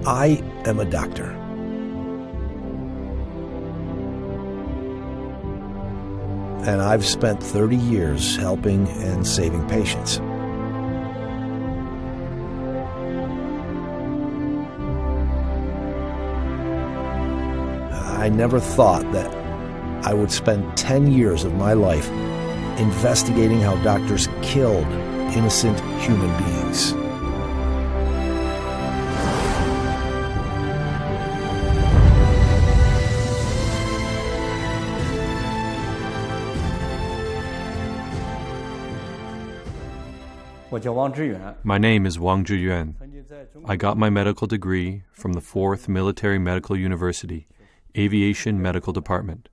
I am a doctor. And I've spent 30 years helping and saving patients. I never thought that I would spend 10 years of my life investigating how doctors killed innocent human beings. My name is Wang Zhiyuan. I got my medical degree from the 4th Military Medical University, Aviation Medical Department.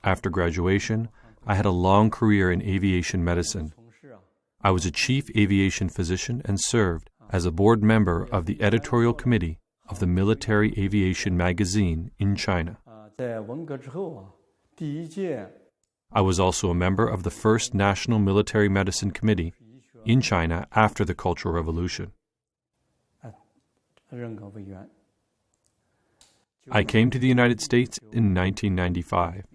After graduation, I had a long career in aviation medicine. I was a chief aviation physician and served as a board member of the editorial committee of the Military Aviation magazine in China. I was also a member of the first National Military Medicine Committee in China after the Cultural Revolution. I came to the United States in 1995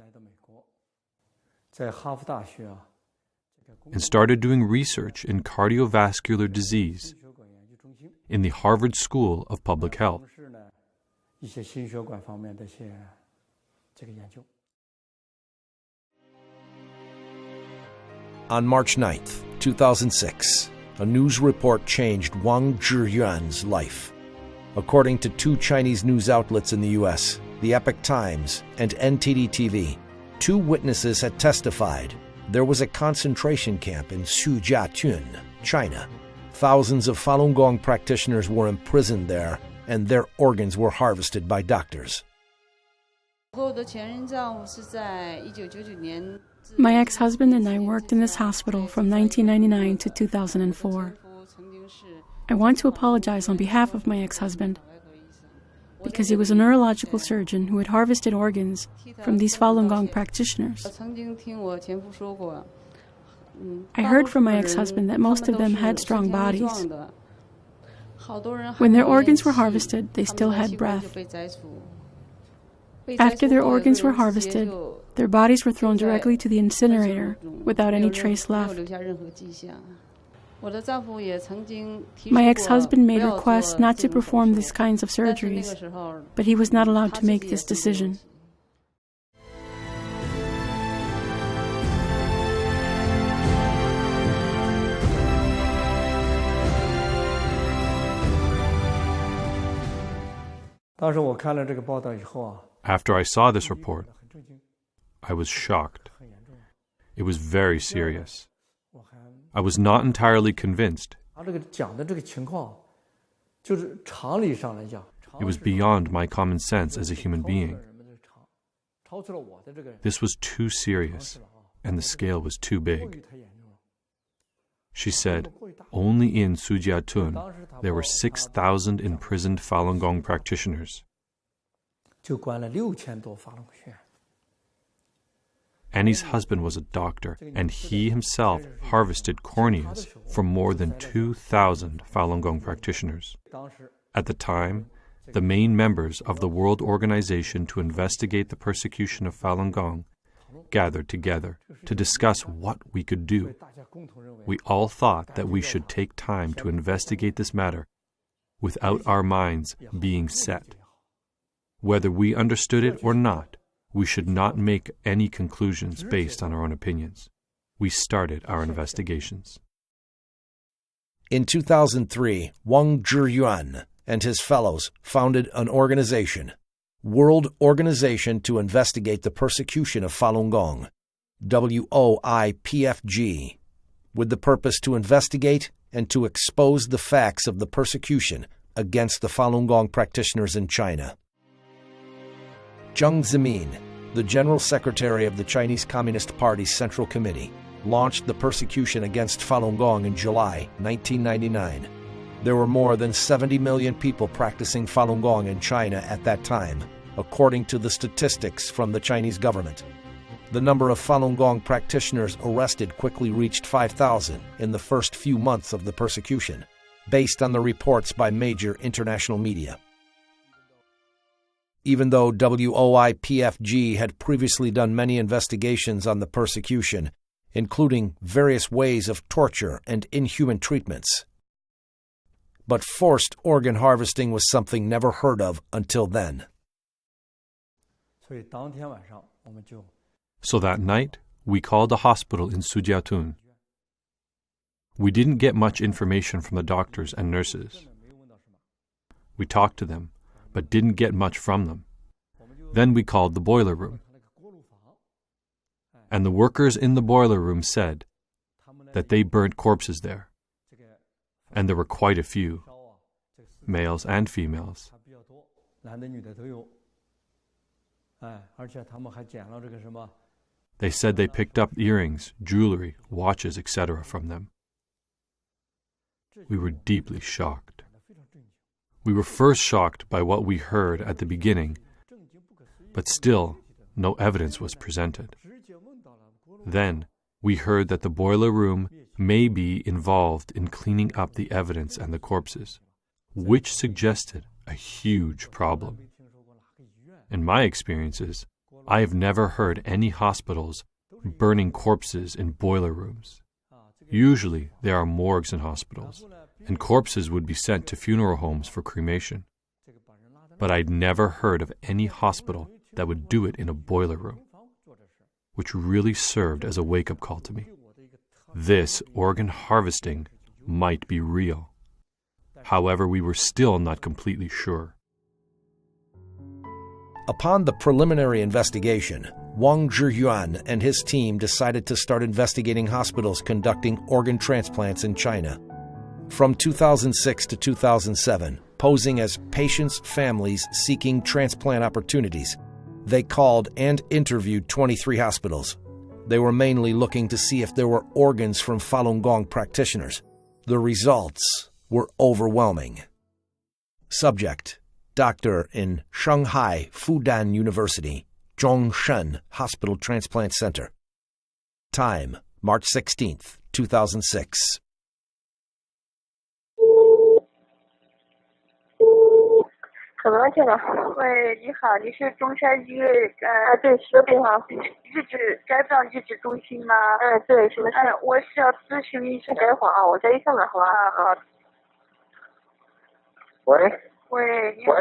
and started doing research in cardiovascular disease in the Harvard School of Public Health. On March 9th, 2006, a news report changed Wang Zhiyuan's life. According to two Chinese news outlets in the U.S., the Epoch Times and NTD TV, two witnesses had testified there was a concentration camp in Sujiatun, China. Thousands of Falun Gong practitioners were imprisoned there, and their organs were harvested by doctors. My ex-husband and I worked in this hospital from 1999 to 2004. I want to apologize on behalf of my ex-husband because he was a neurological surgeon who had harvested organs from these Falun Gong practitioners. I heard from my ex-husband that most of them had strong bodies. When their organs were harvested, they still had breath. After their organs were harvested, their bodies were thrown directly to the incinerator without any trace left. My ex-husband made requests not to perform these kinds of surgeries, but he was not allowed to make this decision. After I saw this report, I was shocked. It was very serious. I was not entirely convinced. It was beyond my common sense as a human being. This was too serious, and the scale was too big. She said, only in Sujiatun there were 6,000 imprisoned Falun Gong practitioners. Annie's husband was a doctor, and he himself harvested corneas from more than 2,000 Falun Gong practitioners. At the time, the main members of the World Organization to investigate the persecution of Falun Gong gathered together to discuss what we could do. We all thought that we should take time to investigate this matter without our minds being set. Whether we understood it or not, we should not make any conclusions based on our own opinions. We started our investigations. In 2003, Wang Zhiyuan and his fellows founded an organization, World Organization to Investigate the Persecution of Falun Gong, WOIPFG, with the purpose to investigate and to expose the facts of the persecution against the Falun Gong practitioners in China. Jiang Zemin, the General Secretary of the Chinese Communist Party's Central Committee, launched the persecution against Falun Gong in July 1999. There were more than 70 million people practicing Falun Gong in China at that time, according to the statistics from the Chinese government. The number of Falun Gong practitioners arrested quickly reached 5,000 in the first few months of the persecution. based on the reports by major international media. Even though WOIPFG had previously done many investigations on the persecution, including various ways of torture and inhuman treatments, but forced organ harvesting was something never heard of until then. So that night, we called a hospital in Sujiatun. We didn't get much information from the doctors and nurses. We talked to them, but didn't get much from them. Then we called the boiler room. And the workers in the boiler room said that they burnt corpses there. And there were quite a few, males and females. They said they picked up earrings, jewelry, watches, etc. from them. We were deeply shocked. We were first shocked by what we heard at the beginning, but still no evidence was presented. Then we heard that the boiler room may be involved in cleaning up the evidence and the corpses, which suggested a huge problem. In my experiences, I have never heard any hospitals burning corpses in boiler rooms. Usually there are morgues in hospitals, and corpses would be sent to funeral homes for cremation. But I'd never heard of any hospital that would do it in a boiler room, which really served as a wake-up call to me. This organ harvesting might be real. However, we were still not completely sure. Upon the preliminary investigation, Wang Zhiyuan and his team decided to start investigating hospitals conducting organ transplants in China. From 2006 to 2007, posing as patients' families seeking transplant opportunities, they called and interviewed 23 hospitals. They were mainly looking to see if there were organs from Falun Gong practitioners. The results were overwhelming. Subject: doctor in Shanghai Fudan University, Zhongshan Hospital Transplant Center. Time: March 16th, 2006. 可能见了。喂，你好，你是中山医院对，是的，对哈，日治肝脏日治中心吗？对，是的，是。我是要咨询医生，等一会儿啊，我再一下子，好吧？好。喂。喂，你好，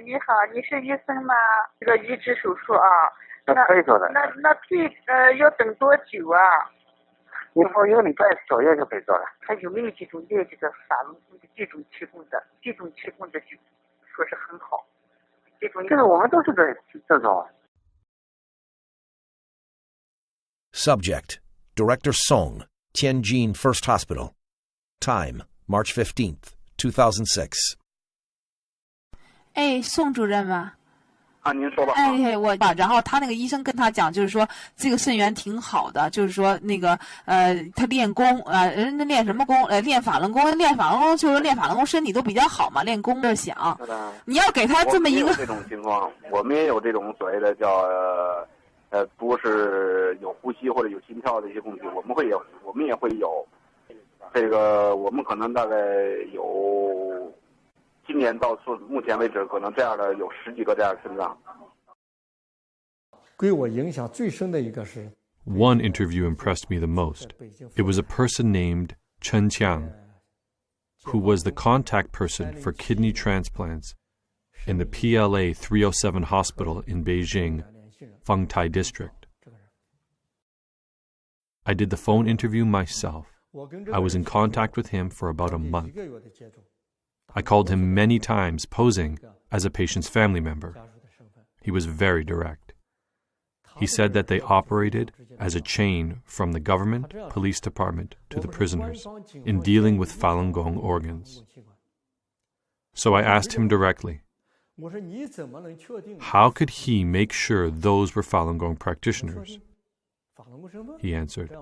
你好，你是医生吗？这个移植手术啊，那可以做的。那要等多久啊？以后1个礼拜左右就可以做了。他有没有这种列这个法轮功的这种气功的就说是很好。这个我们都是这种。Subject: Director Song, Tianjin First Hospital. Time: March 15th, 2006. 宋主任吗？您说吧。然后他那个医生跟他讲，就是说这个肾源挺好的，就是说那个他练功人家练什么功？练法轮功，就是练法轮功，身体都比较好嘛，练功就想。你要给他这么一个这种情况，我们也有这种所谓的叫不是有呼吸或者有心跳的一些问题，我们也会有这个，我们可能大概有。今年到目前为止，可能这样的有10几个这样的肾脏。对我影响最深的一个是 One interview impressed me the most. It was a person named Chen Qiang, who was the contact person for kidney transplants in the PLA 307 hospital in Beijing, Fengtai district. I did the phone interview myself. I was in contact with him for about a month. I called him many times, posing as a patient's family member. He was very direct. He said that they operated as a chain from the government, police department to the prisoners in dealing with Falun Gong organs. So I asked him directly, how could he make sure those were Falun Gong practitioners? He answered,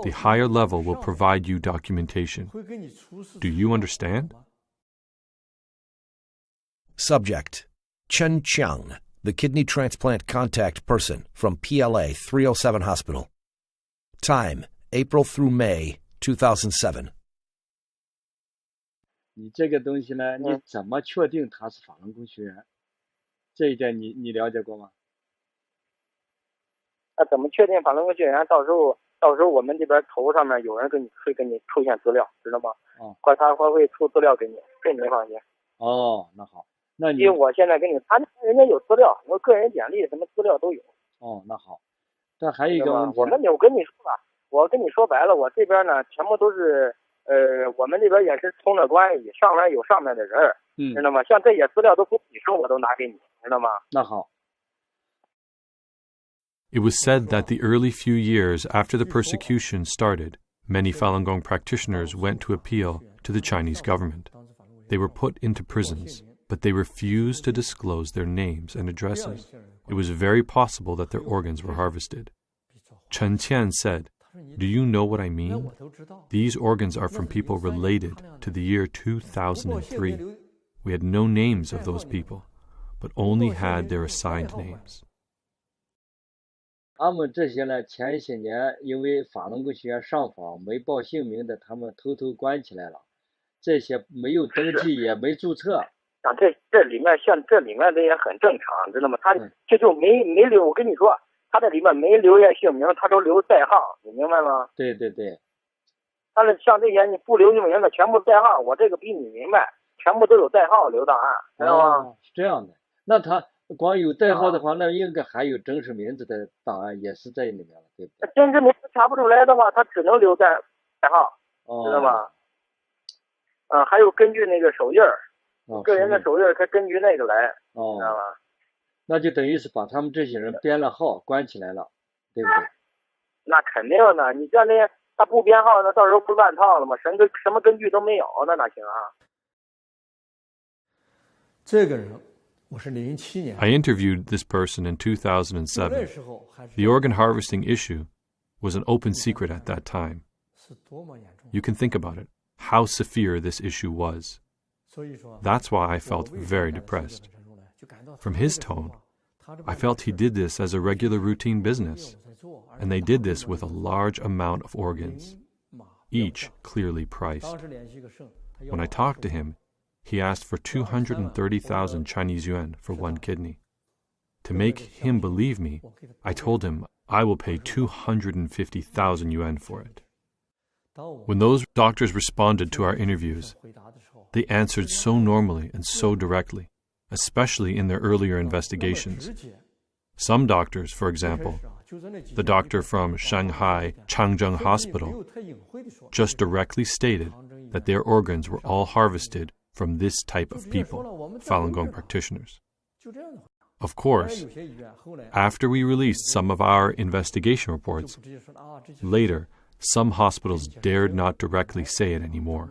the higher level will provide you documentation. Do you understand? Subject: Chen Qiang, the kidney transplant contact person from PLA 307 Hospital. Time: April through May 2007. 你这个东西呢，你怎么确定他是法轮功学员？这一点你了解过吗？那怎么确定法轮功学员？到时候我们这边头上面有人会给你出现资料，知道吗？或他会出资料给你，这你放心。哦，那好，那你因为我现在给你，人家有资料，我个人简历什么资料都有。哦，那好。但还有一个问题，我跟你说吧，我跟你说白了，我这边呢全部都是我们这边也是通了关系，上面有上面的人，知道吗？像这些资料都不你说我都拿给你，知道吗？那好。It was said that the early few years after the persecution started, many Falun Gong practitioners went to appeal to the Chinese government. They were put into prisons, but they refused to disclose their names and addresses. It was very possible that their organs were harvested. Chen Qian said, "Do you know what I mean? These organs are from people related to the year 2003. We had no names of those people, but only had their assigned names." 他们这些呢，前些年因为法轮功学员上访没报姓名的，他们偷偷关起来了。这些没有登记也没注册。啊，这里面像这里面的也很正常，知道吗？他这就没留，我跟你说，他这里面没留下姓名，他都留代号，你明白吗？对对对。他的像这些你不留姓名的，全部代号，我这个比你明白，全部都有代号留档案，知道吗？是这样的。那他光有代号的话，那应该还有真实名字的档案也是在里面了，对不对？真实名字查不出来的话，他只能留代号，知道吗？还有根据那个手印儿，个人的手印儿，他根据那个来，知道吗？那就等于是把他们这些人编了号，关起来了，对不对？那肯定的，你像那他不编号，那到时候不乱套了吗？什么根据都没有，那哪行啊？这个人。I interviewed this person in 2007. The organ harvesting issue was an open secret at that time. You can think about it, how severe this issue was. That's why I felt very depressed. From his tone, I felt he did this as a regular routine business, and they did this with a large amount of organs, each clearly priced. When I talked to him, he asked for 230,000 Chinese yuan for one kidney. To make him believe me, I told him I will pay 250,000 yuan for it. When those doctors responded to our interviews, they answered so normally and so directly, especially in their earlier investigations. Some doctors, for example, the doctor from Shanghai Changzheng Hospital, just directly stated that their organs were all harvested from this type of people, Falun Gong practitioners. Of course, after we released some of our investigation reports, later, some hospitals dared not directly say it anymore.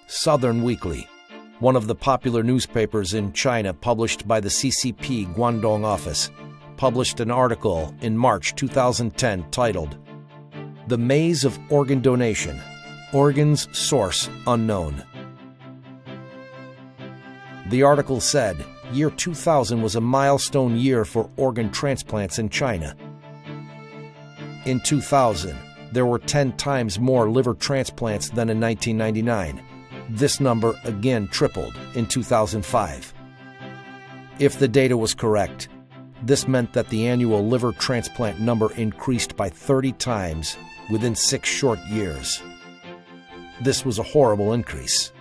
Southern Weekly, one of the popular newspapers in China published by the CCP Guangdong office, published an article in March 2010 titled, "The Maze of Organ Donation, Organs Source Unknown." The article said, year 2000 was a milestone year for organ transplants in China. In 2000, there were 10 times more liver transplants than in 1999. This number again tripled in 2005. If the data was correct, this meant that the annual liver transplant number increased by 30 times within 6 short years. This was a horrible increase.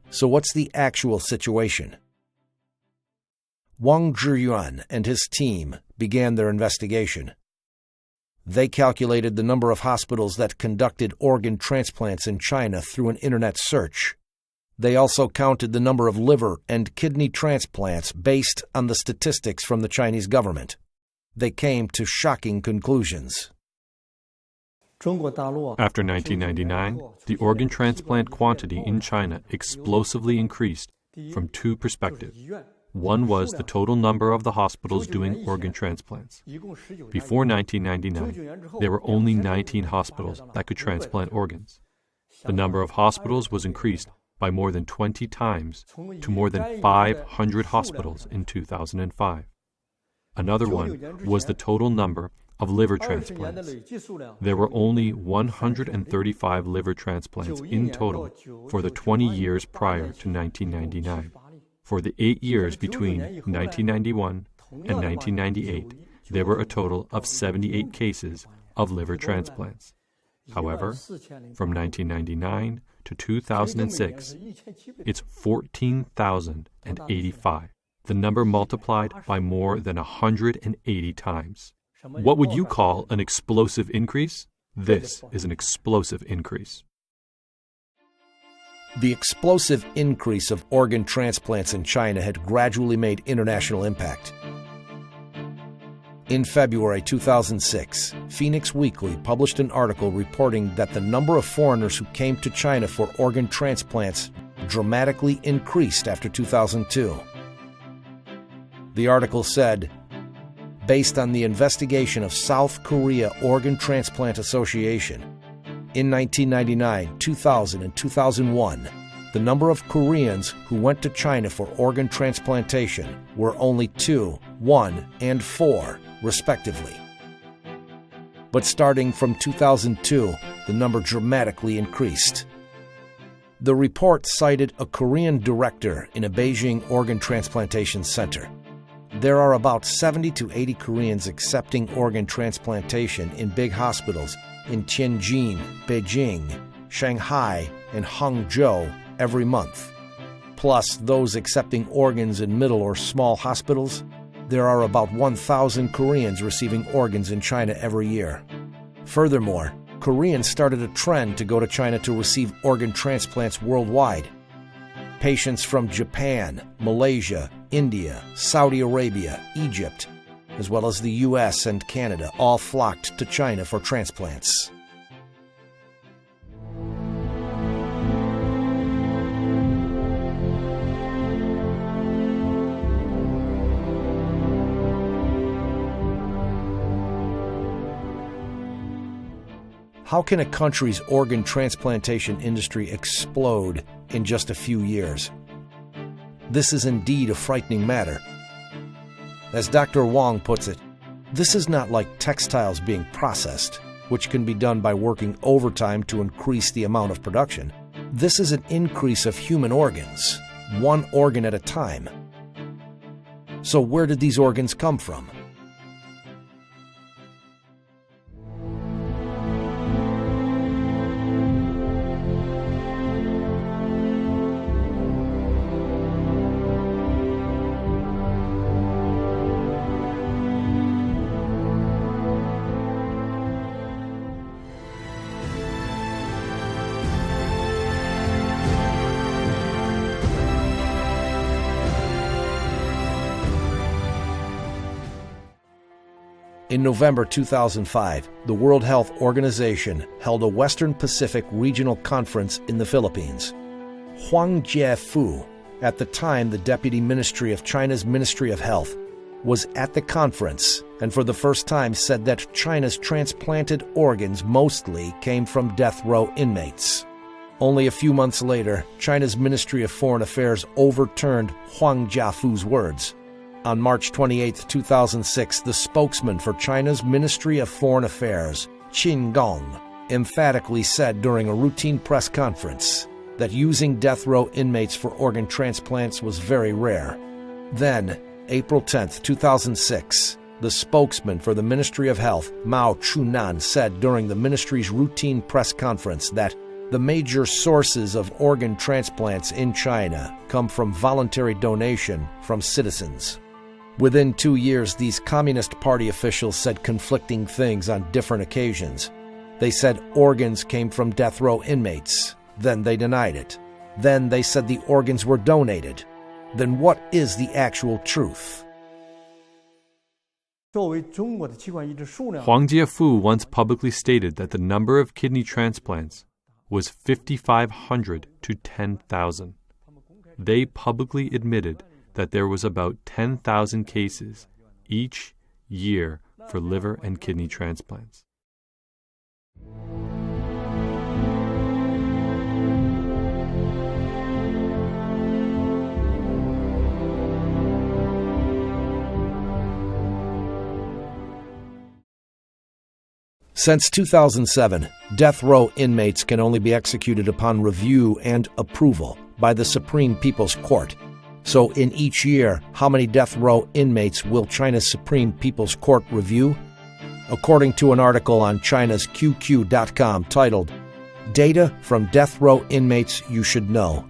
So what's the actual situation? Wang Zhiyuan and his team began their investigation. They calculated the number of hospitals that conducted organ transplants in China through an internet search. They also counted the number of liver and kidney transplants based on the statistics from the Chinese government. They came to shocking conclusions. After 1999, the organ transplant quantity in China explosively increased from 2 perspectives. One was the total number of the hospitals doing organ transplants. Before 1999, there were only 19 hospitals that could transplant organs. The number of hospitals was increased by more than 20 times to more than 500 hospitals in 2005. Another one was the total number of liver transplants. There were only 135 liver transplants in total for the 20 years prior to 1999. For the 8 years between 1991 and 1998, there were a total of 78 cases of liver transplants. However, from 1999 to 2006, it's 14,085. The number multiplied by more than 180 times. What would you call an explosive increase? This is an explosive increase. The explosive increase of organ transplants in China had gradually made international impact. In February 2006, Phoenix Weekly published an article reporting that the number of foreigners who came to China for organ transplants dramatically increased after 2002. The article said, based on the investigation of South Korea Organ Transplant Association, in 1999, 2000, and 2001, the number of Koreans who went to China for organ transplantation were only 2, 1, and 4, respectively. But starting from 2002, the number dramatically increased. The report cited a Korean director in a Beijing organ transplantation center. There are about 70 to 80 Koreans accepting organ transplantation in big hospitals in Tianjin, Beijing, Shanghai, and Hangzhou every month. Plus those accepting organs in middle or small hospitals, there are about 1,000 Koreans receiving organs in China every year. Furthermore, Koreans started a trend to go to China to receive organ transplants worldwide. Patients from Japan, Malaysia, India, Saudi Arabia, Egypt, as well as the U.S. and Canada, all flocked to China for transplants. How can a country's organ transplantation industry explode in just a few years? This is indeed a frightening matter. As Dr. Wang puts it, this is not like textiles being processed, which can be done by working overtime to increase the amount of production. This is an increase of human organs, one organ at a time. So where did these organs come from? In November 2005, the World Health Organization held a Western Pacific Regional Conference in the Philippines. Huang Jiefu, at the time the Deputy Ministry of China's Ministry of Health, was at the conference and for the first time said that China's transplanted organs mostly came from death row inmates. Only a few months later, China's Ministry of Foreign Affairs overturned Huang Jiefu's words. On March 28, 2006, the spokesman for China's Ministry of Foreign Affairs, Qin Gong, emphatically said during a routine press conference that using death row inmates for organ transplants was very rare. Then, April 10, 2006, the spokesman for the Ministry of Health, Mao Chunan, said during the ministry's routine press conference that the major sources of organ transplants in China come from voluntary donation from citizens. Within 2 years, these Communist Party officials said conflicting things on different occasions. They said organs came from death row inmates. Then they denied it. Then they said the organs were donated. Then what is the actual truth? Huang Jiefu once publicly stated that the number of kidney transplants was 5,500 to 10,000. They publicly admitted that there was about 10,000 cases each year for liver and kidney transplants. Since 2007, death row inmates can only be executed upon review and approval by the Supreme People's Court. So in each year, how many death row inmates will China's Supreme People's Court review? According to an article on China's QQ.com titled, Data from Death Row Inmates You Should Know,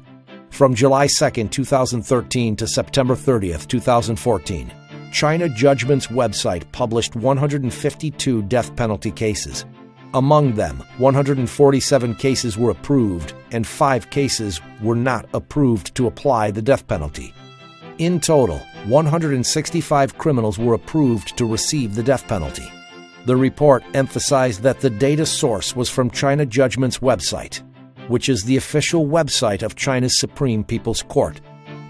from July 2, 2013 to September 30, 2014, China Judgment's website published 152 death penalty cases. Among them, 147 cases were approved and 5 cases were not approved to apply the death penalty. In total, 165 criminals were approved to receive the death penalty. The report emphasized that the data source was from China Judgment's website, which is the official website of China's Supreme People's Court.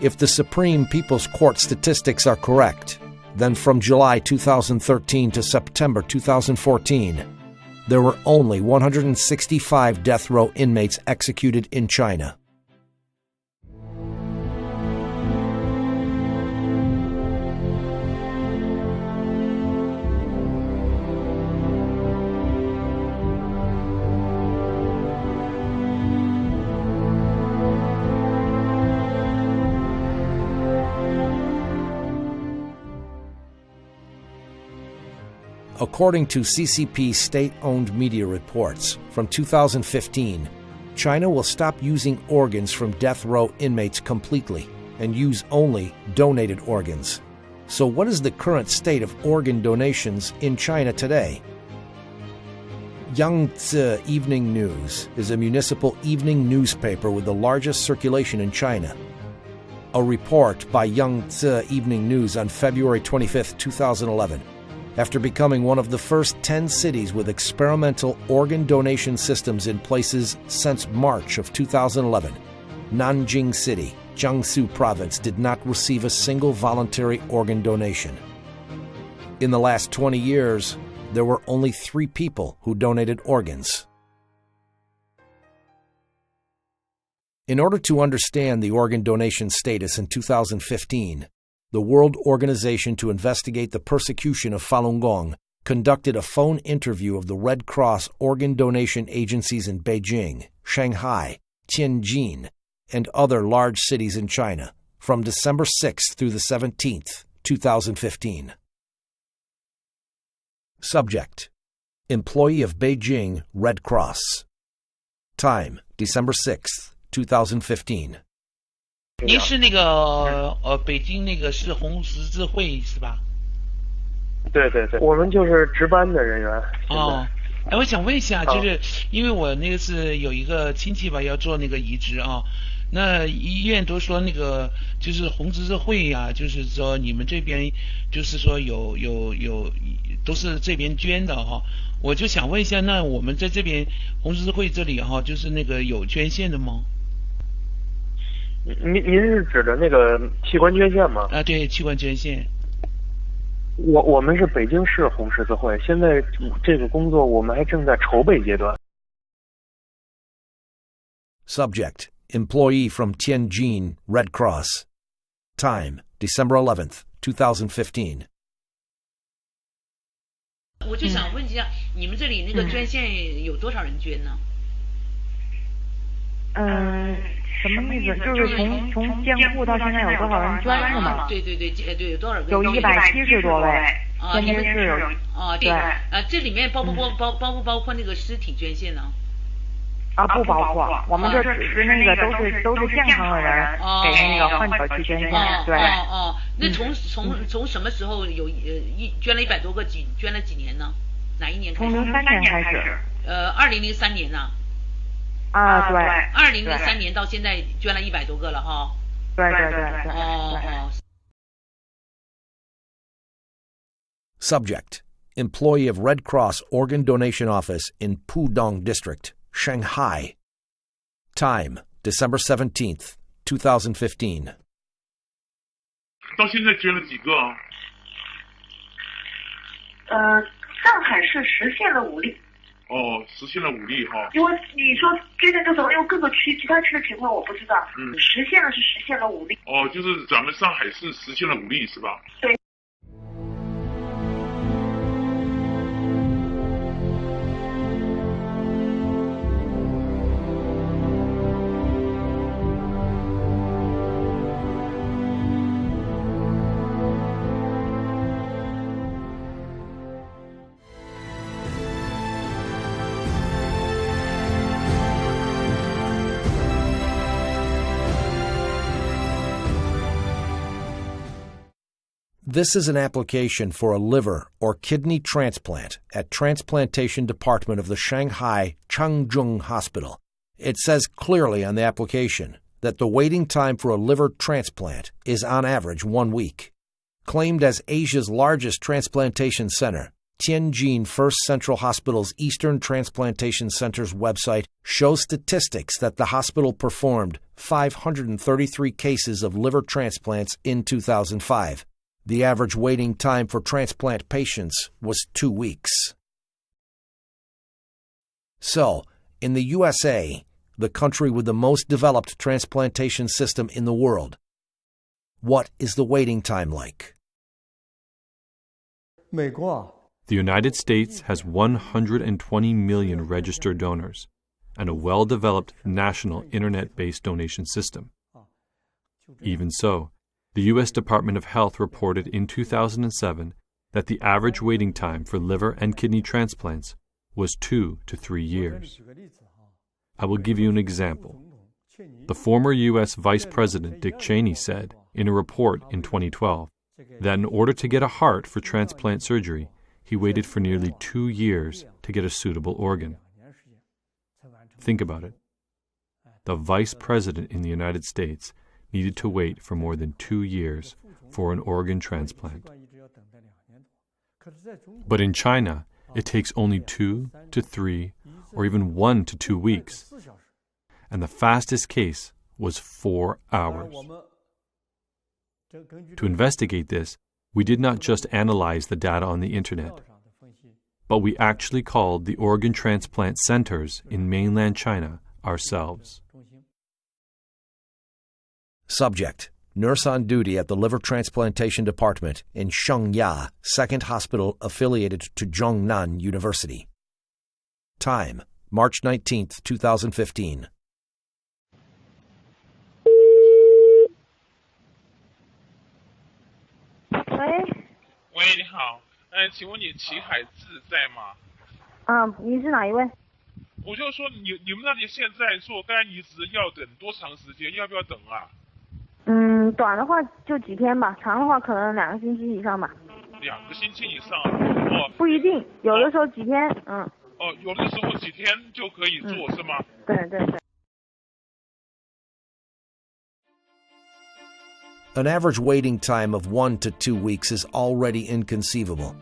If the Supreme People's Court statistics are correct, then from July 2013 to September 2014, there were only 165 death row inmates executed in China. According to CCP state-owned media reports, from 2015, China will stop using organs from death row inmates completely and use only donated organs. So what is the current state of organ donations in China today? Yangtze Evening News is a municipal evening newspaper with the largest circulation in China. A report by Yangtze Evening News on February 25, 2011, after becoming one of the first 10 cities with experimental organ donation systems in places since March of 2011, Nanjing City, Jiangsu Province, did not receive a single voluntary organ donation. In the last 20 years, there were only 3 people who donated organs. In order to understand the organ donation status in 2015, the World Organization to Investigate the Persecution of Falun Gong conducted a phone interview of the Red Cross organ donation agencies in Beijing, Shanghai, Tianjin, and other large cities in China from December 6th through the 17th, 2015. Subject: Employee of Beijing Red Cross. Time: December 6th, 2015. 您是那个北京那个市红十字会是吧？对对对，我们就是值班的人员。哦，哎，我想问一下，就是因为我那个是有一个亲戚吧，要做那个移植啊，那医院都说那个就是红十字会呀，就是说你们这边就是说有都是这边捐的哈，我就想问一下，那我们在这边红十字会这里哈，就是那个有捐献的吗？您是指的那个器官捐献吗？啊，对，器官捐献。我们是北京市红十字会，现在这个工作我们还正在筹备阶段。Subject: Employee from Tianjin Red Cross. Time: December 11th, 2015. 我就想问一下，你们这里那个捐献有多少人捐呢？什么意思？就是从建户到现在有多少人捐是吗？对对对，对，有多少个？有170多位。啊，天津市有。啊，对。这里面包不包括那个尸体捐献呢？啊，不包括。我们这只是那个都是健康的人给那个患者去捐献。对。哦，那从什么时候有捐了100多个捐了几年呢？哪一年开始？从03年开始。2003年呢？啊，对。2003年到现在捐了100多个了哈。对。哦。Subject: Employee of Red Cross Organ Donation Office in Pudong District, Shanghai. Time: December 17th, 2015. 到现在捐了几个啊？上海市实现了5例。哦，实现了5例哈。因为你说捐献多少，因为各个区其他区的情况我不知道。实现了5例。哦，就是咱们上海市实现了5例是吧？对。This is an application for a liver or kidney transplant at Transplantation Department of the Shanghai Changzheng Hospital. It says clearly on the application that the waiting time for a liver transplant is on average 1 week. Claimed as Asia's largest transplantation center, Tianjin First Central Hospital's Eastern Transplantation Center's website shows statistics that the hospital performed 533 cases of liver transplants in 2005. The average waiting time for transplant patients was 2 weeks. So, in the USA, the country with the most developed transplantation system in the world, what is the waiting time like? The United States has 120 million registered donors and a well-developed national internet-based donation system. Even so, the U.S. Department of Health reported in 2007 that the average waiting time for liver and kidney transplants was 2 to 3 years. I will give you an example. The former U.S. Vice President Dick Cheney said in a report in 2012 that in order to get a heart for transplant surgery, he waited for nearly 2 years to get a suitable organ. Think about it. The Vice President in the United States needed to wait for more than 2 years for an organ transplant. But in China, it takes only 2 to 3 or even 1 to 2 weeks. And the fastest case was 4 hours. To investigate this, we did not just analyze the data on the internet, but we actually called the organ transplant centers in mainland China ourselves. Subject: nurse on duty at the Liver Transplantation Department in Shengya, second hospital affiliated to Zhongnan University. Time: March 19, 2015. 喂，你好，请问你齐海志在吗？你是哪一位？我就说你们那里现在做肝移植要等多长时间？要不要等啊？短的话就几天吧，长的话可能2个星期以上吧。2个星期以上？哦，不一定，有的时候几天，哦，有的时候几天就可以做，是吗？对对对。An average waiting time of 1 to 2 weeks is already inconceivable.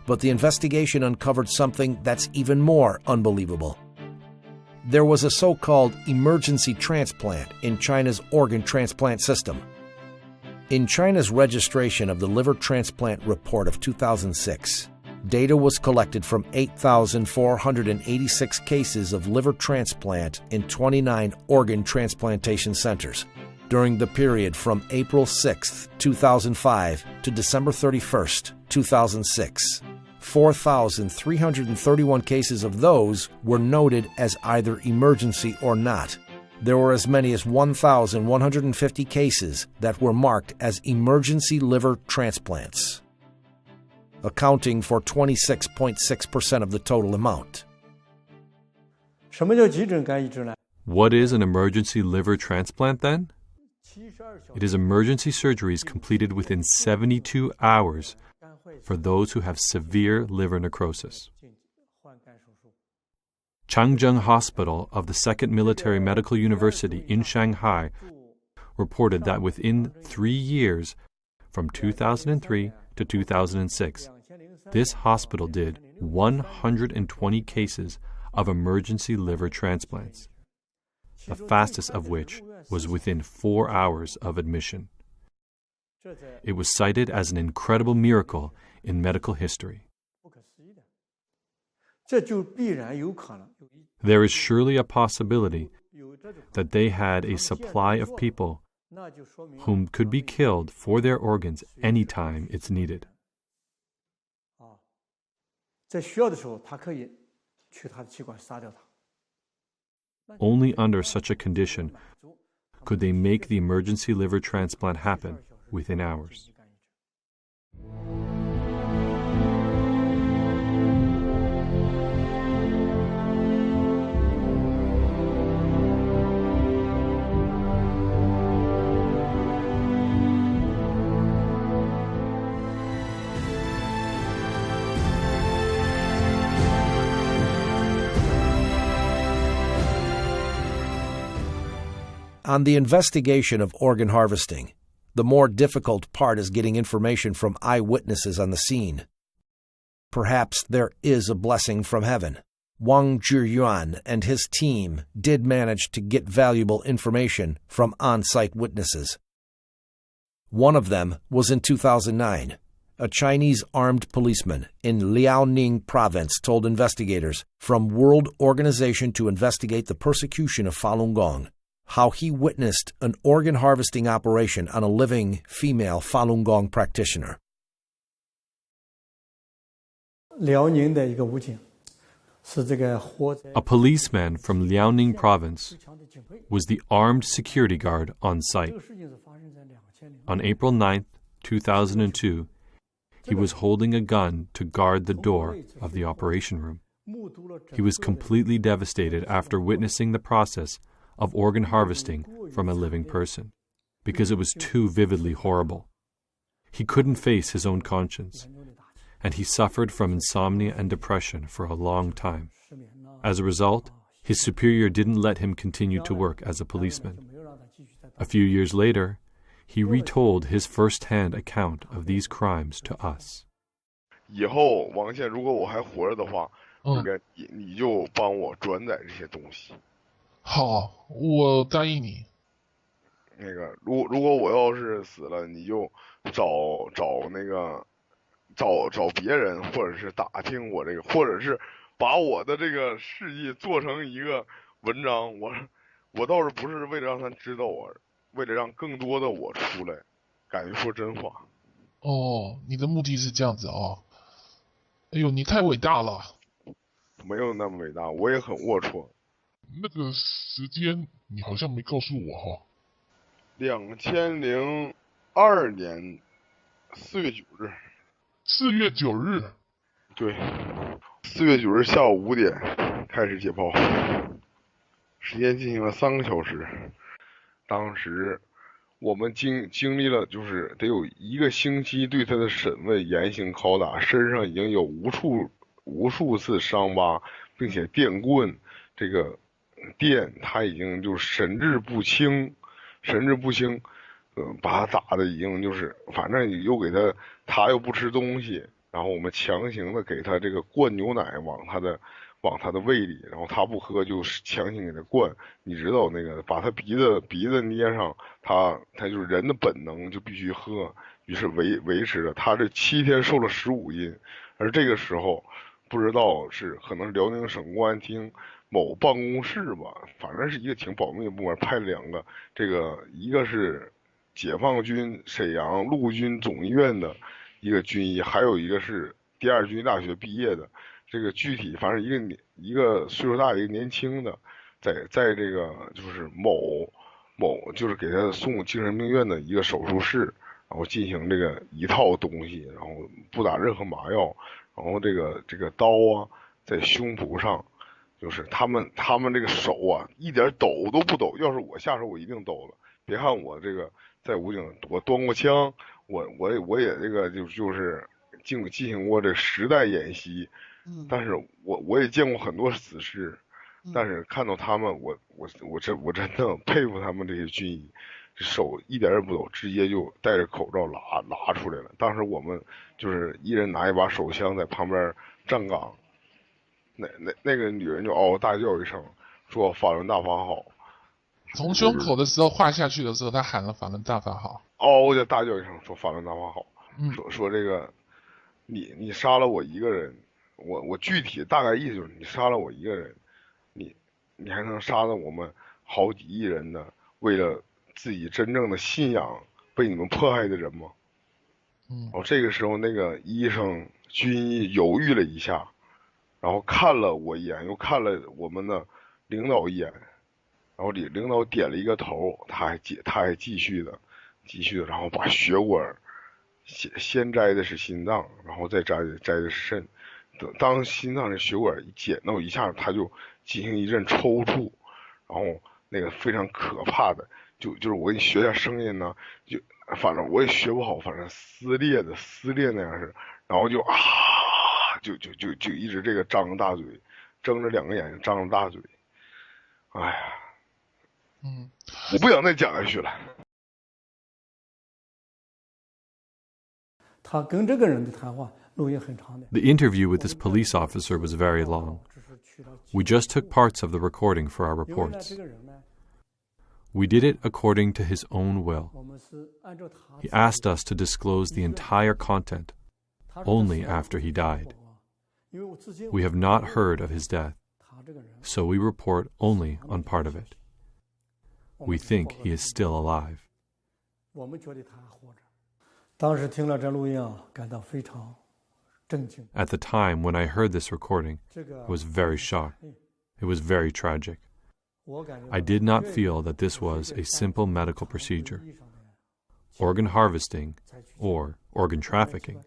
But the investigation uncovered something that's even more unbelievable. There was a so-called emergency transplant in China's organ transplant system. In China's registration of the liver transplant report of 2006, data was collected from 8,486 cases of liver transplant in 29 organ transplantation centers. During the period from April 6, 2005 to December 31, 2006. 4,331 cases of those were noted as either emergency or not. There were as many as 1,150 cases that were marked as emergency liver transplants, accounting for 26.6% of the total amount. What is an emergency liver transplant then? It is emergency surgeries completed within 72 hours for those who have severe liver necrosis. Changzheng Hospital of the Second Military Medical University in Shanghai reported that within 3 years, from 2003 to 2006, this hospital did 120 cases of emergency liver transplants, the fastest of which was within 4 hours of admission. It was cited as an incredible miracle in medical history. There is surely a possibility that they had a supply of people whom could be killed for their organs any time it's needed. Only under such a condition could they make the emergency liver transplant happen within hours. On the investigation of organ harvesting, the more difficult part is getting information from eyewitnesses on the scene. Perhaps there is a blessing from heaven. Wang Zhiyuan and his team did manage to get valuable information from on-site witnesses. One of them was in 2009. A Chinese armed policeman in Liaoning province told investigators from World Organization to Investigate the Persecution of Falun Gong how he witnessed an organ harvesting operation on a living female Falun Gong practitioner. A policeman from Liaoning province was the armed security guard on site. On April 9, 2002, he was holding a gun to guard the door of the operation room. He was completely devastated after witnessing the process of organ harvesting from a living person, because it was too vividly horrible. He couldn't face his own conscience, and he suffered from insomnia and depression for a long time. As a result, his superior didn't let him continue to work as a policeman. A few years later, he retold his first-hand account of these crimes to us. 以后王宪，如果我还活着的话，应该你就帮我转载这些东西。好，我答应你。那个，如果我要是死了，你就找别人，或者是打听我这个，或者是把我的这个事迹做成一个文章。我倒是不是为了让他知道我。为了让更多的我出来，敢于说真话。哦，你的目的是这样子哦。哎呦，你太伟大了。没有那么伟大，我也很龌龊。那个时间你好像没告诉我哈。2002年4月9日。4月9日。对，4月9日下午5点开始解剖，时间进行了3个小时。当时我们经历了，就是得有1个星期对他的审问、严刑拷打，身上已经有无数次伤疤，并且电棍这个电他已经就是神志不清，把他打的已经就是反正又给他又不吃东西，然后我们强行的给他这个灌牛奶往他的胃里，然后他不喝就强行给他灌，你知道那个把他鼻子捏上，他就是人的本能就必须喝，于是维持着他这7天瘦了15斤，而这个时候不知道是可能是辽宁省公安厅某办公室吧，反正是一个挺保密的部门，派了2个，这个一个是解放军沈阳陆军总医院的一个军医，还有一个是第二军医大学毕业的。这个具体反正一个岁数大的一个年轻的，在这个就是某就是给他送精神病院的一个手术室，然后进行这个一套东西，然后不打任何麻药，然后这个刀啊在胸脯上，就是他们这个手啊一点抖都不抖，要是我下手我一定抖了。别看我这个在武警我端过枪，我也这个就是进行过这实弹演习。但是我也见过很多死尸，但是看到他们，我真的佩服他们这些军医，手一点也不抖，直接就戴着口罩拿出来了。当时我们就是一人拿一把手枪在旁边站岗，那个女人就嗷嗷大叫一声，说法轮大法好。从胸口的时候划下去的时候，他喊了法轮大法好，嗷嗷就大叫一声，说法轮大法好，说这个你杀了我一个人。我具体大概意思就是你杀了我一个人，你还能杀了我们好几亿人的为了自己真正的信仰被你们迫害的人吗？这个时候那个医生军医犹豫了一下，然后看了我一眼，又看了我们的领导一眼，然后领导点了一个头，他还继续的，然后把血管先摘的是心脏，然后再摘的是肾。当心脏的血管一剪到一下，他就进行一阵抽搐，然后那个非常可怕的，就是我给你学一下声音呢，就反正我也学不好，反正撕裂那样是，然后就就一直这个张着大嘴，睁着2个眼睛张着大嘴，哎呀，我不想再讲下去了。他跟这个人的谈话录音很长的。The interview with this police officer was very long. We just took parts of the recording for our reports. We did it according to his own will. He asked us to disclose the entire content only after he died. We have not heard of his death, so we report only on part of it. We think he is still alive. 我们觉得他还活着。当时听了这录音啊，感到非常震惊。At the time when I heard this recording, I was very shocked. It was very tragic. I did not feel that this was a simple medical procedure. Organ harvesting or organ trafficking.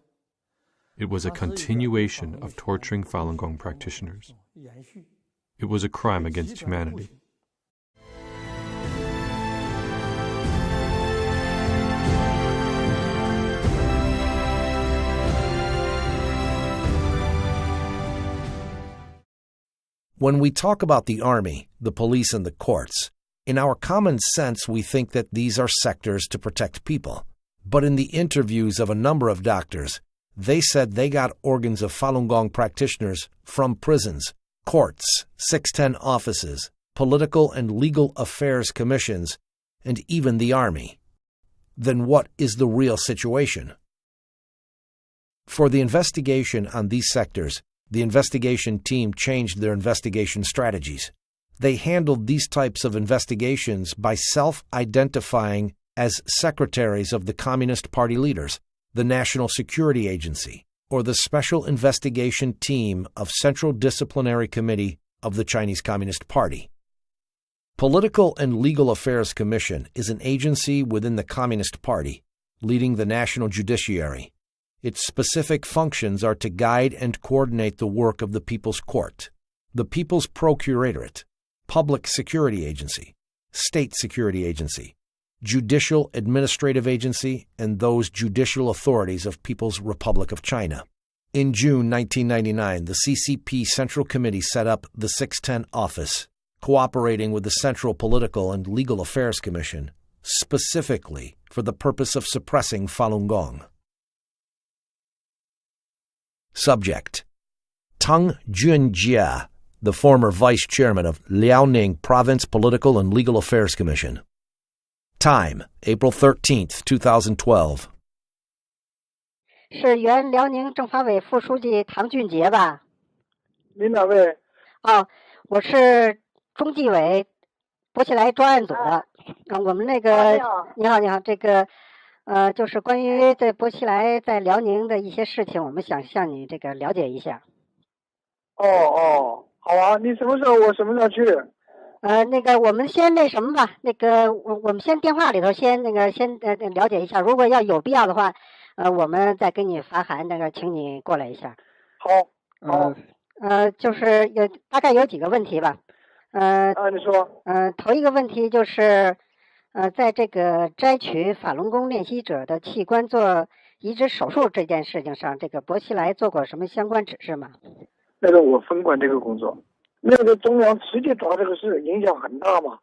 It was a continuation of torturing Falun Gong practitioners. It was a crime against humanity. When we talk about the army, the police, and the courts, in our common sense we think that these are sectors to protect people. But in the interviews of a number of doctors, they said they got organs of Falun Gong practitioners from prisons, courts, 610 offices, political and legal affairs commissions, and even the army. Then what is the real situation? For the investigation on these sectors, the investigation team changed their investigation strategies. They handled these types of investigations by self-identifying as secretaries of the Communist Party leaders, the National Security Agency, or the Special Investigation Team of Central Disciplinary Committee of the Chinese Communist Party. Political and Legal Affairs Commission is an agency within the Communist Party, leading the national judiciary. Its specific functions are to guide and coordinate the work of the People's Court, the People's Procuratorate, Public Security Agency, State Security Agency, Judicial Administrative Agency, and those judicial authorities of People's Republic of China. In June 1999, the CCP Central Committee set up the 610 office, cooperating with the Central Political and Legal Affairs Commission, specifically for the purpose of suppressing Falun Gong. Subject: Tang Junjie, the former vice chairman of Liaoning Province Political and Legal Affairs Commission. Time: April 13th, 2012. 是原辽宁政法委副书记唐俊杰吧？您哪位？哦，我是中纪委博起来专案组的。我们那个，你好，这个。就是关于在博奇来在辽宁的一些事情，我们想向你这个了解一下。好啊，你什么时候？我什么时候去？那个我们先那什么吧，那个我们先电话里头先了解一下，如果要有必要的话，我们再给你发函，那个请你过来一下。好。就是大概有几个问题吧。你说。头一个问题就是。在这个摘取法轮功练习者的器官做移植手术这件事情上，这个博奇来做过什么相关指示吗？那个我分管这个工作，那个中央直接抓这个事，影响很大嘛。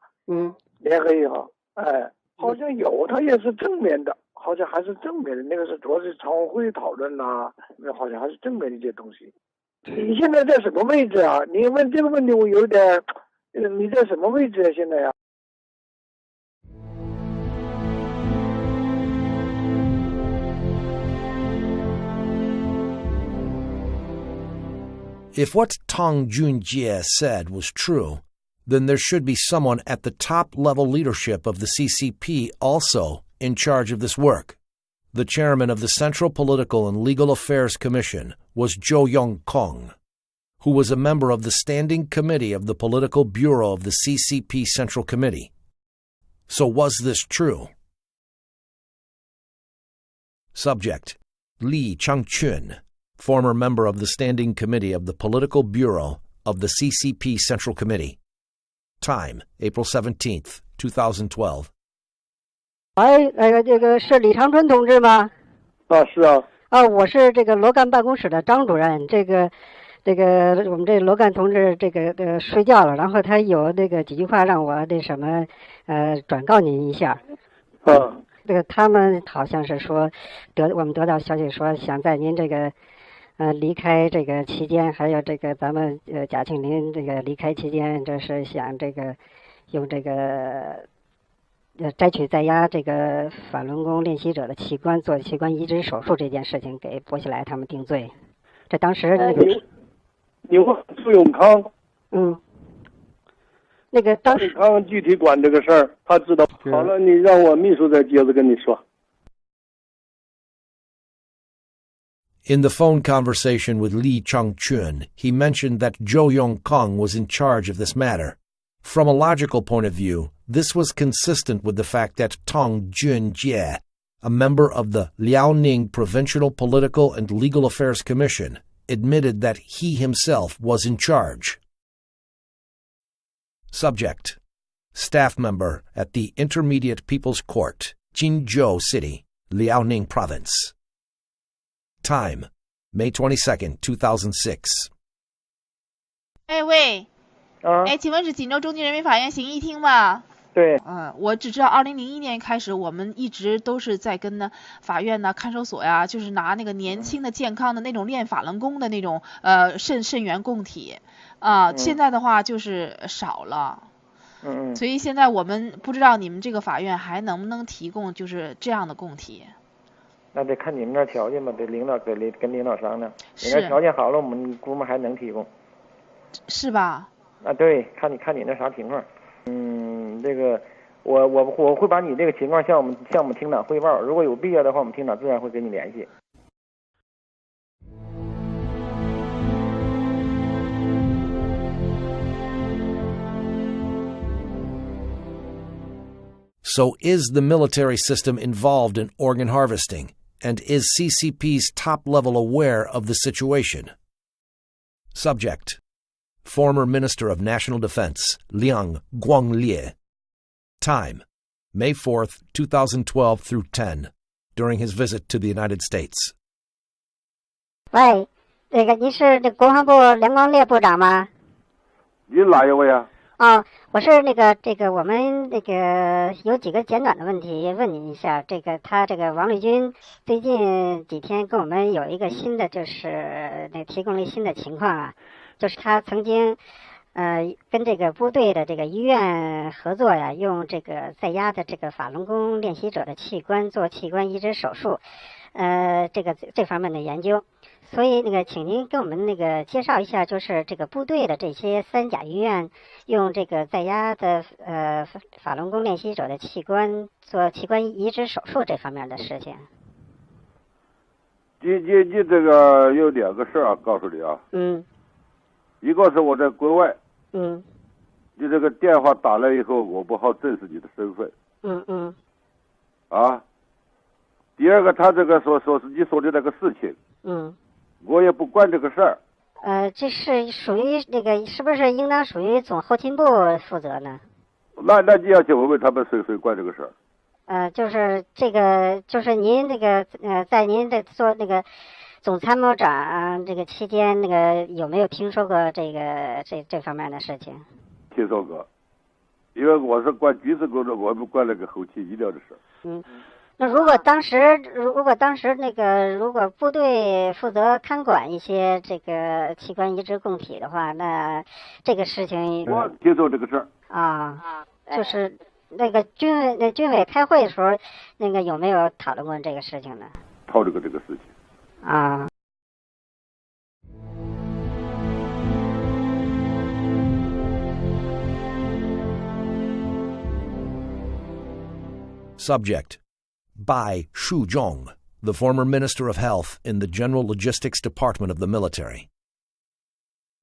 联合也好，好像有，他也是正面的，好像还是正面的。那个是主要是常委会讨论呐，那好像还是正面的一些东西。你现在在什么位置啊？你问这个问题，我有点，你在什么位置啊？现在呀？If what Tang Junjie said was true, then there should be someone at the top-level leadership of the CCP also in charge of this work. The chairman of the Central Political and Legal Affairs Commission was Zhou Yongkong, who was a member of the Standing Committee of the Political Bureau of the CCP Central Committee. So was this true? Subject: Li Changchun, former member of the Standing Committee of the Political Bureau of the CCP Central Committee. Time: April 17th, 2012. 这个是李长春同志吗？是啊。我是这个罗干办公室的张主任。这个这个我们这罗干同志这个睡觉了，然后他有那个几句话让我那什么转告您一下。这个他们好像是说我们得到消息说想在您这个离开这个期间，还有这个咱们贾庆林这个离开期间，这是想这个用这个摘取在押这个法轮功练习者的器官做器官移植手术这件事情给薄熙来他们定罪。这当时那个你问苏永康，那个当时苏永康具体管这个事儿，他知道。好了，你让我秘书再接着跟你说。In the phone conversation with Li Changchun, he mentioned that Zhou Yongkang was in charge of this matter. From a logical point of view, this was consistent with the fact that Tong Junjie, a member of the Liaoning Provincial Political and Legal Affairs Commission, admitted that he himself was in charge. Subject: Staff member at the Intermediate People's Court, Jinzhou City, Liaoning Province. Time: May 22nd, 2006. 喂，请问是锦州中级人民法院刑一厅吗？对。我只知道2001年开始，我们一直都是在跟呢法院呢看守所呀，就是拿那个年轻的健康的那种练法轮功的那种肾源供体现在的话就是少了。所以现在我们不知道你们这个法院还能不能提供就是这样的供体。那得看你们那条件吧，得跟领导商量。你那条件好了，我们估摸还能提供。是吧？对，看你那啥情况。这个我会把你这个情况向我们厅长汇报，如果有必要的话，我们厅长自然会跟你联系。So is the military system involved in organ harvesting? And is CCP's top level aware of the situation? Subject: Former Minister of National Defense, Liang Guanglie. Time: May 4th, 2012 through 10, during his visit to the United States. 喂，那个您是这国防部梁光烈部长吗？您哪一位啊？我是这个我们那个有几个简短的问题问您一下。他这个王立军最近几天跟我们有一个新的，就是提供了新的情况啊，就是他曾经跟这个部队的这个医院合作呀，用这个在押的这个法轮功练习者的器官做器官移植手术，这方面的研究。所以请您给我们介绍一下，就是这个部队的这些三甲医院用这个在押的法轮功练习者的器官做器官移植手术这方面的事情。你这个有两个事儿告诉你啊。一个是我在国外。你这个电话打来以后，我不好证实你的身份。第二个，他这个说是你说的那个事情。我也不管这个事儿。这是属于是不是应当属于总后勤部负责呢？那你要去问问他们谁管这个事儿。就是就是您在您做总参谋长这个期间，有没有听说过这方面的事情？听说过，因为我是管军事工作，我不管那个后勤医疗的事。那如果当时如果部队负责看管一些这个器官移植供体的话，那这个事情我听说这个事儿就是军委开会的时候，有没有讨论过这个事情呢？讨论过这个事情。Subject: Bai Shuzhong, the former Minister of Health in the General Logistics Department of the military.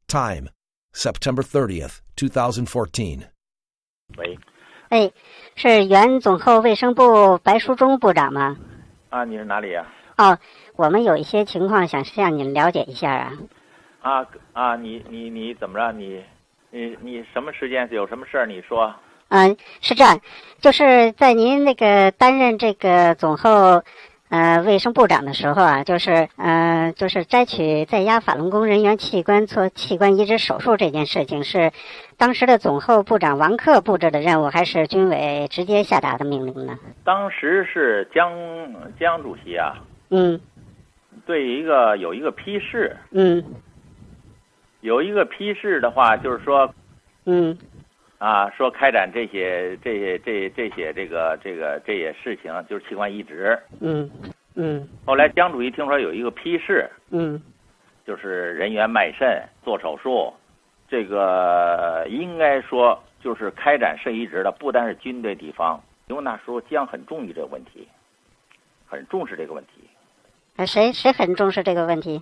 Time: September 30th, 2014. 喂，是原总后卫生部白书忠部长吗？你是哪里呀？我们有一些情况想向您了解一下啊。你怎么着？你什么时间有什么事儿你说？是这样，就是在您担任这个总后卫生部长的时候啊，就是摘取在押法轮功人员器官做器官移植手术这件事情，是当时的总后部长王克布置的任务，还是军委直接下达的命令呢？当时是江主席啊，对有一个批示，有一个批示的话，就是说，说开展这些事情，就是器官移植。后来江主席听说有一个批示，就是人员卖肾做手术，这个应该说就是开展肾移植的，不单是军队地方，因为那时候江很重视这个问题，很重视这个问题。谁很重视这个问题？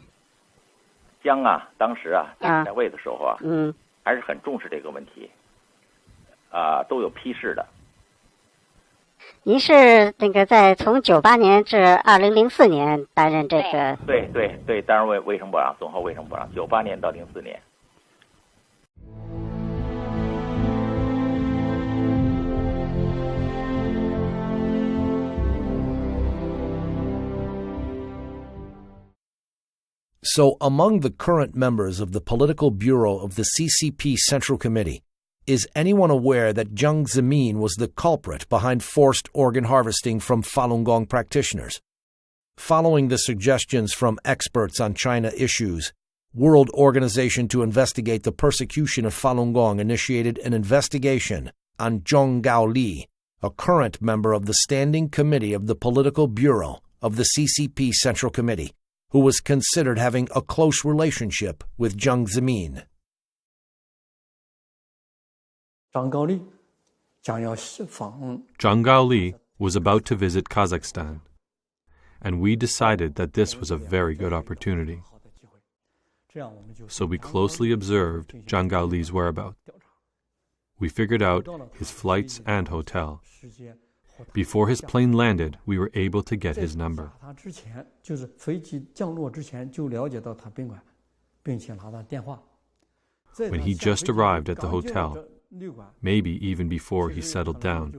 江啊，当时在位的时候啊，还是很重视这个问题。都有批示的。您是那个从98年至2004年担任这个？对，担任卫生部长，总后卫生部长，98年到04年。So, among the current members of the political bureau of the CCP Central Committee, is anyone aware that Jiang Zemin was the culprit behind forced organ harvesting from Falun Gong practitioners? Following the suggestions from experts on China issues, World Organization to Investigate the Persecution of Falun Gong initiated an investigation on Zhong Gaoli, a current member of the Standing Committee of the Political Bureau of the CCP Central Committee, who was considered having a close relationship with Jiang Zemin. Zhang Gaoli was about to visit Kazakhstan, and we decided that this was a very good opportunity. So we closely observed Zhang Gaoli's whereabouts. We figured out his flights and hotel. Before his plane landed, we were able to get his number. When he just arrived at the hotel, maybe even before he settled down,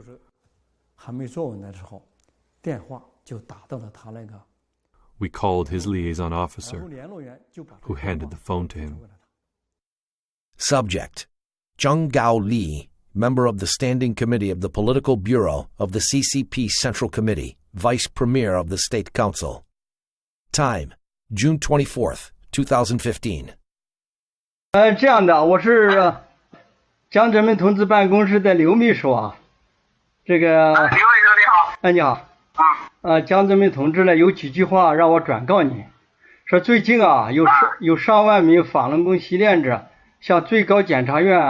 we called his liaison officer, who handed the phone to him. Subject: Zhang Gaoli, member of the Standing Committee of the Political Bureau of the CCP Central Committee, Vice Premier of the State Council. Time: June 24th, 2015. 这样的，我是江泽民同志办公室的刘秘书啊。这个刘秘书你好。你好。江泽民同志呢有几句话让我转告你，说最近有上万名法轮功习练者向最高检察院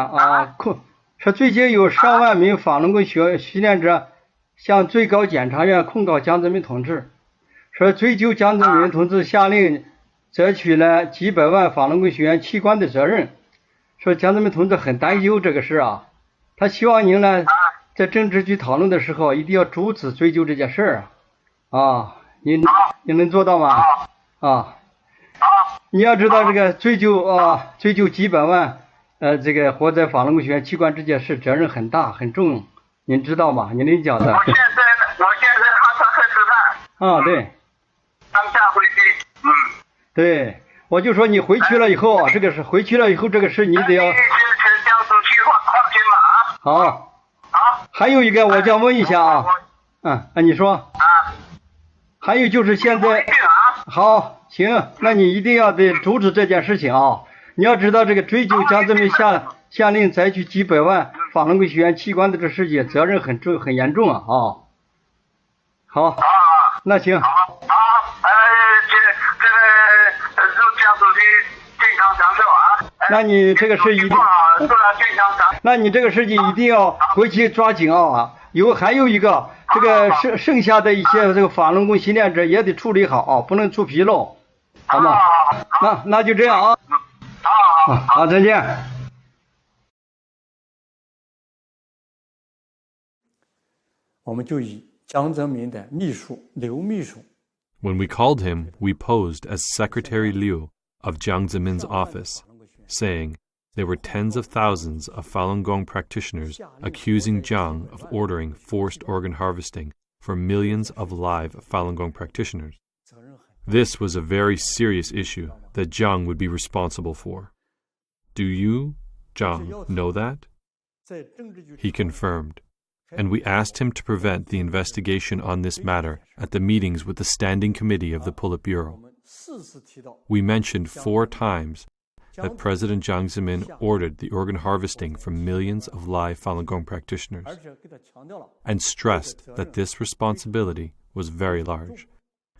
说最近有上万名法轮功习练者向最高检察院控告江泽民同志，说追究江泽民同志下令摘取了几百万法轮功学员器官的责任，说江泽民同志很担忧这个事啊，他希望您呢在政治局讨论的时候一定要主旨追究这件事你能做到吗？你要知道这个追究几百万这个活在法轮功学员器官这件事责任很大很重，您知道吗？您讲的。我现在哈萨克斯坦。对。当下回去。对，我就说你回去了以后，这个事你得要。好。还有一个，我想问一下你说。还有就是现在。好，行，那你一定要得阻止这件事情你要知道这个追究江泽民下令采取几百万法轮功学员器官的这事情责任很严重好，那行。那你这个事一定，那你这个事情一定要回去抓紧还有一个这个剩下的一些这个法轮功习练者也得处理好不能出纰漏，好吗？那就这样好，再见。我们就以江泽民的秘书刘秘书。When we called him, we posed as Secretary Liu of Jiang Zemin's office, saying there were tens of thousands of Falun Gong practitioners accusing Jiang of ordering forced organ harvesting for millions of live Falun Gong practitioners. This was a very serious issue that Jiang would be responsible for. Do you, Jiang, know that? He confirmed, and we asked him to prevent the investigation on this matter at the meetings with the Standing Committee of the Politburo. We mentioned 4 times that President Jiang Zemin ordered the organ harvesting from millions of live Falun Gong practitioners, and stressed that this responsibility was very large,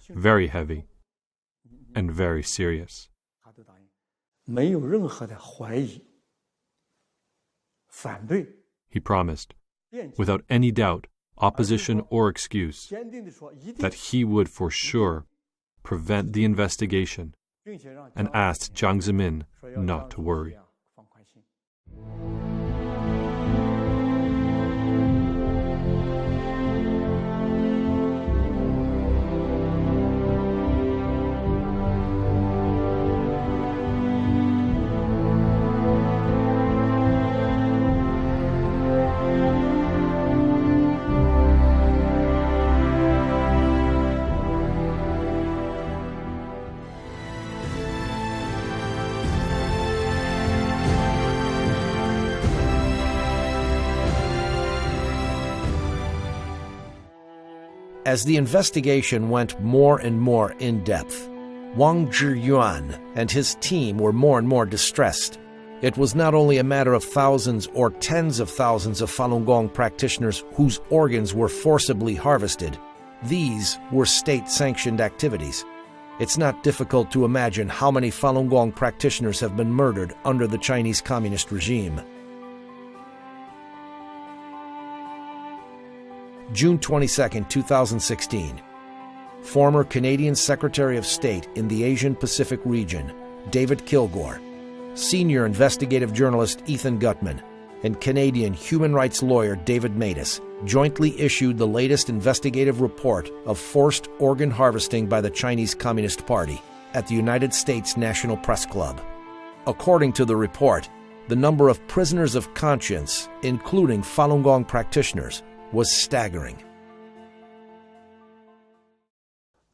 very heavy, and very serious. He promised, without any doubt, opposition or excuse, that he would for sure prevent the investigation, and asked Jiang Zemin not to worry. As the investigation went more and more in-depth, Wang Zhiyuan and his team were more and more distressed. It was not only a matter of thousands or tens of thousands of Falun Gong practitioners whose organs were forcibly harvested. These were state-sanctioned activities. It's not difficult to imagine how many Falun Gong practitioners have been murdered under the Chinese Communist regime. June 22, 2016. Former Canadian Secretary of State in the Asian-Pacific region, David Kilgore, senior investigative journalist Ethan Gutman, and Canadian human rights lawyer David Matus jointly issued the latest investigative report of forced organ harvesting by the Chinese Communist Party at the United States National Press Club. According to the report, the number of prisoners of conscience, including Falun Gong practitioners, was staggering.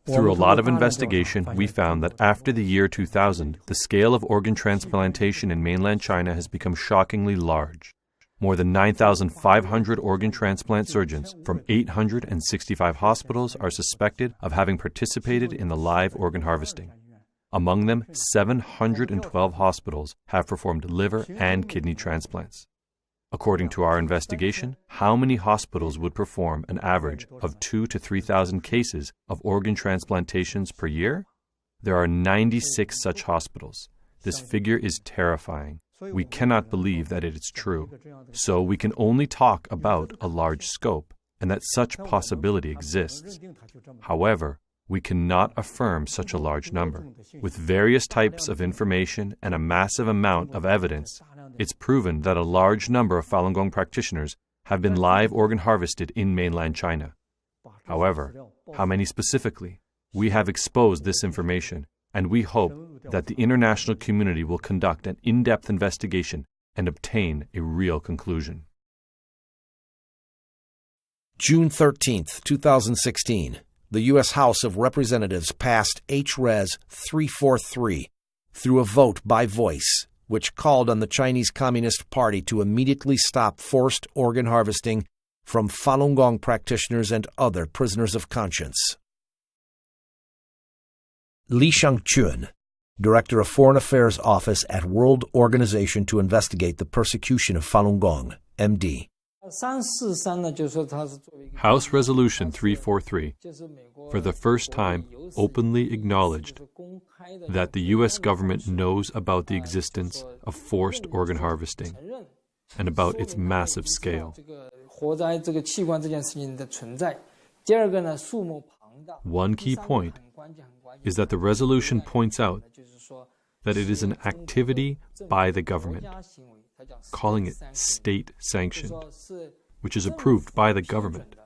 Through a lot of investigation, we found that after the year 2000, the scale of organ transplantation in mainland China has become shockingly large. More than 9,500 organ transplant surgeons from 865 hospitals are suspected of having participated in the live organ harvesting. Among them, 712 hospitals have performed liver and kidney transplants. According to our investigation, how many hospitals would perform an average of 2,000 to 3,000 cases of organ transplantations per year? There are 96 such hospitals. This figure is terrifying. We cannot believe that it is true. So we can only talk about a large scope and that such possibility exists. However, we cannot affirm such a large number. With various types of information and a massive amount of evidence, it's proven that a large number of Falun Gong practitioners have been live organ harvested in mainland China. However, how many specifically? We have exposed this information, and we hope that the international community will conduct an in-depth investigation and obtain a real conclusion. June 13, 2016. The U.S. House of Representatives passed H.Res. 343 through a vote by voice, which called on the Chinese Communist Party to immediately stop forced organ harvesting from Falun Gong practitioners and other prisoners of conscience. Li Shangchun, Director of Foreign Affairs Office at World Organization to Investigate the Persecution of Falun Gong, MD. House Resolution 343, for the first time, openly acknowledged that the U.S. government knows about the existence of forced organ harvesting and about its massive scale. One key point is that the resolution points out that it is an activity by the government, calling it state-sanctioned, which is approved by the government.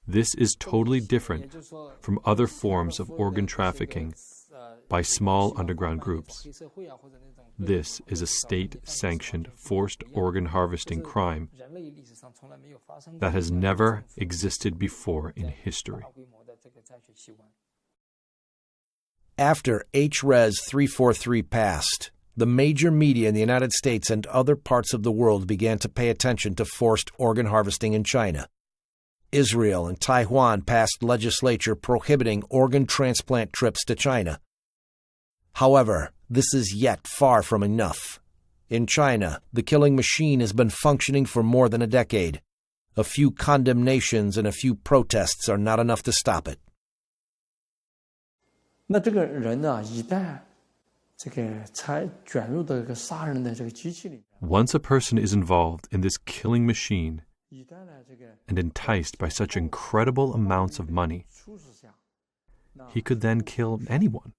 This is totally different from other forms of organ trafficking by small underground groups. This is a state-sanctioned forced organ harvesting crime that has never existed before in history. After H-Res 343 passed, the major media in the United States and other parts of the world began to pay attention to forced organ harvesting in China. Israel and Taiwan passed legislation prohibiting organ transplant trips to China. However, this is yet far from enough. In China, the killing machine has been functioning for more than a decade. A few condemnations and a few protests are not enough to stop it. 那这个人呢，一旦这个才卷入到这个杀人的这个机器里。 Once a person is involved in this killing machine and enticed by such incredible amounts of money, he could then kill anyone.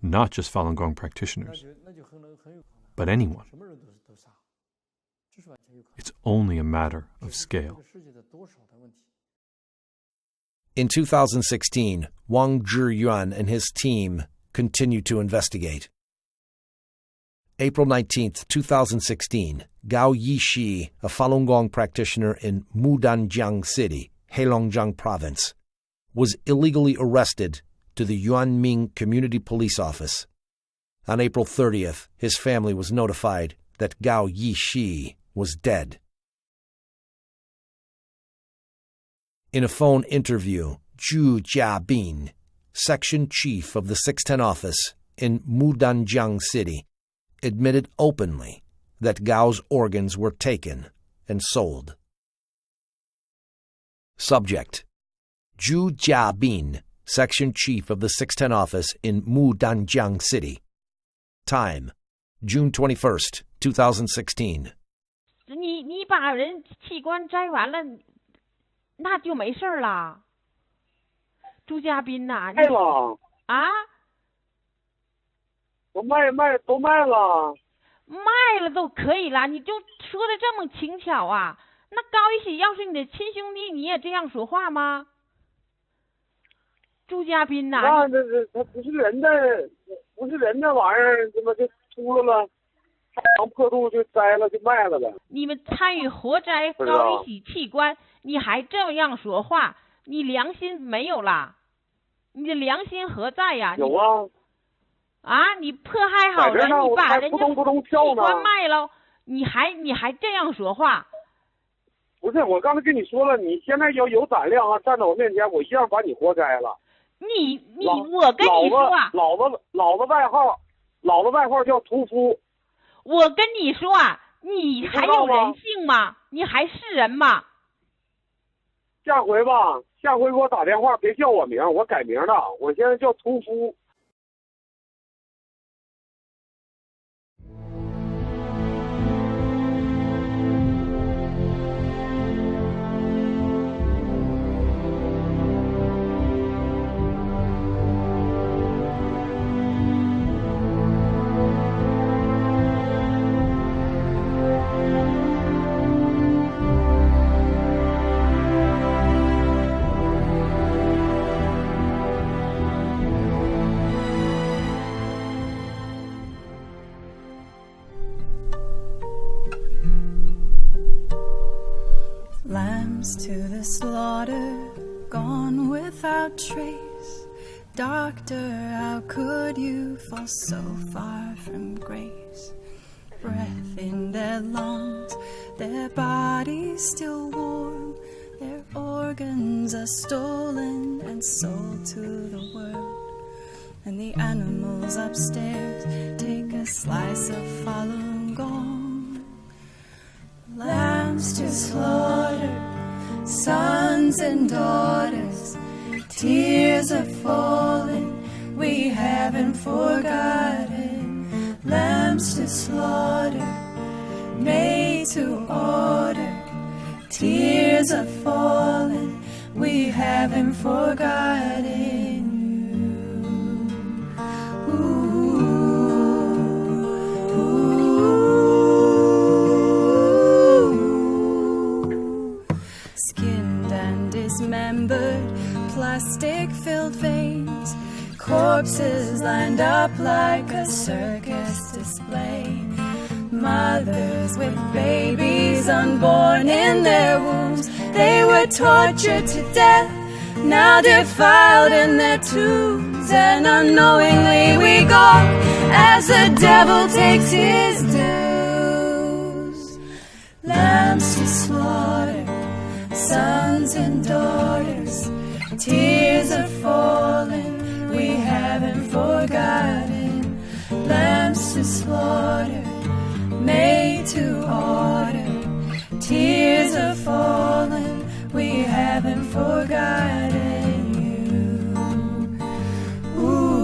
Not just Falun Gong practitioners, but anyone. It's only a matter of scale. In 2016, Wang Zhiyuan and his team continued to investigate. April 19, 2016, Gao Yishi, a Falun Gong practitioner in Mudanjiang City, Heilongjiang Province, was illegally arrested to the Yuanming Community Police Office. On April 30th, his family was notified that Gao Yishi was dead. In a phone interview, Zhu Jiabin, section chief of the 610 office in Mudanjiang City, admitted openly that Gao's organs were taken and sold. Subject: Zhu Jiabin, section chief of the 610 office in Mudanjiang City. Time: June 21st, 2016. 你把人器官摘完了，那就没事了。朱家斌呐，卖了啊？我都卖了。卖了都可以了，你就说的这么轻巧啊？那高一喜要是你的亲兄弟，你也这样说话吗？朱家斌呐，那他不是人的玩意儿，怎么就秃噜了？长破肚就摘了就卖了呗。你们参与活摘高一喜器官，你还这样说话，你良心没有啦？你的良心何在呀？有啊。啊！你迫害好人，你把人家器官卖了，你还这样说话？不是，我刚才跟你说了，你现在要有胆量啊，站在我面前，我一样把你活摘了。我跟你说啊，老子外号叫屠夫。我跟你说啊，你还有人性吗？你还是人吗？下回给我打电话，别叫我名，我改名了，我现在叫屠夫。Lambs to the slaughter, gone without trace. Doctor, how could you fall so far from grace? Breath in their lungs, their bodies still warm. Their organs are stolen and sold to the world. And the animals upstairs take a slice of Falun Gong. Lambs to slaughter, sons and daughters, tears are falling, we haven't forgotten. Lambs to slaughter, made to order, tears are falling, we haven't forgotten you. Ooh. Dismembered, plastic-filled veins, corpses lined up like a circus display. Mothers with babies unborn in their wombs, they were tortured to death, now defiled in their tombs. And unknowingly we go as the devil takes his dues. Lambs to slaughter, sons and daughters, tears are falling, we haven't forgotten. Lambs to slaughter, made to order, tears are falling, we haven't forgotten you. Ooh.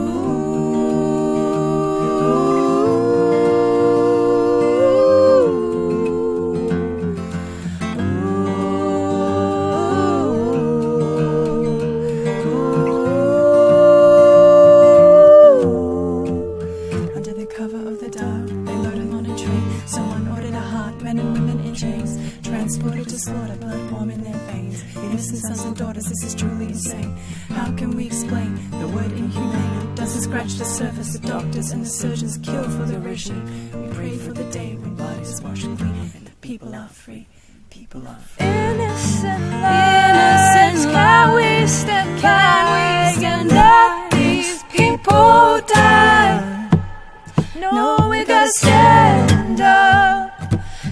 Transported to slaughter, blood warm in their veins. Innocent sons and daughters, this is truly insane. How can we explain the word inhumane? Doesn't scratch the surface. The doctors and the surgeons kill for the regime. We pray for the day when blood is washed clean and the people are free. People are free. Innocent lives, can we stand back and let these people die? No, we gotta stand up.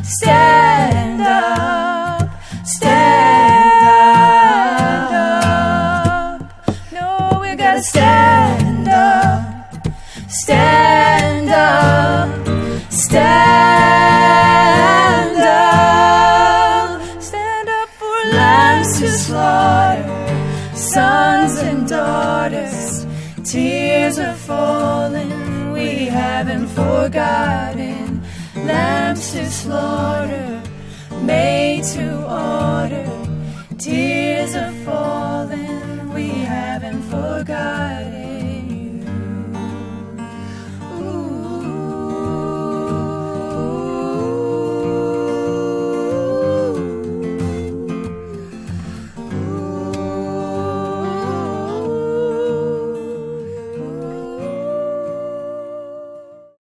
Stand up, stand up. No, we gotta stand up, stand up, stand up. Stand up for lambs to slaughter, sons and daughters. Tears are falling, we haven't forgotten. Lambs to slaughter, made to order, tears are falling.